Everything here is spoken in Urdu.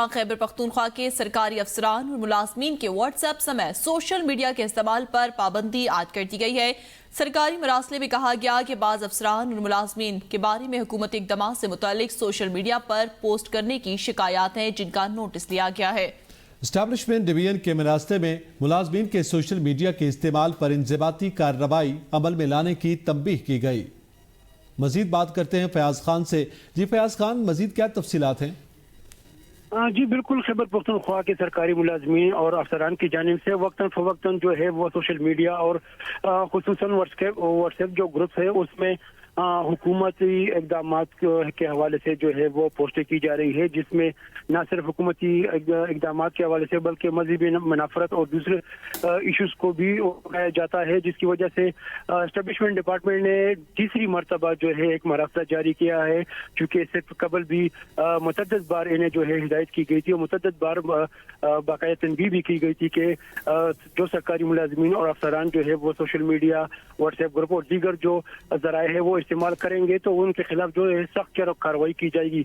خیبر پختونخوا کے سرکاری افسران اور ملازمین کے واٹس ایپ سمیت سوشل میڈیا کے استعمال پر پابندی عائد کر دی گئی ہے۔ سرکاری مراسلے میں کہا گیا کہ بعض افسران اور ملازمین کے بارے میں حکومتی اقدامات سے متعلق سوشل میڈیا پر پوسٹ کرنے کی شکایات ہیں، جن کا نوٹس لیا گیا ہے۔ اسٹیبلشمنٹ ڈویژن کے مراسلے میں ملازمین کے سوشل میڈیا کے استعمال پر انضباطی کارروائی عمل میں لانے کی تنبیہ کی گئی۔ مزید بات کرتے ہیں فیاض خان سے۔ جی فیاض خان، مزید کیا تفصیلات ہیں؟ جی بالکل، خیبر پختونخوا کے سرکاری ملازمین اور افسران کی جانب سے وقتاً فوقتاً جو ہے وہ سوشل میڈیا اور خصوصاً واٹس ایپ جو گروپ ہے اس میں حکومتی اقدامات کے حوالے سے جو ہے وہ پوسٹیں کی جا رہی ہے، جس میں نہ صرف حکومتی اقدامات کے حوالے سے بلکہ مذہبی منافرت اور دوسرے ایشوز کو بھی اٹھایا جاتا ہے، جس کی وجہ سے اسٹیبلشمنٹ ڈپارٹمنٹ نے تیسری مرتبہ جو ہے ایک مراسلہ جاری کیا ہے، چونکہ صرف قبل بھی متعدد بار انہیں جو ہے ہدایت کی گئی تھی اور متعدد بار باقاعدہ تنبیہ بھی کی گئی تھی کہ جو سرکاری ملازمین اور افسران جو ہے وہ social media, what's app group اور دیگر جو ذرائع ہے وہ استعمال کریں گے تو ان کے خلاف جو ہے سخت کارروائی کی جائے گی۔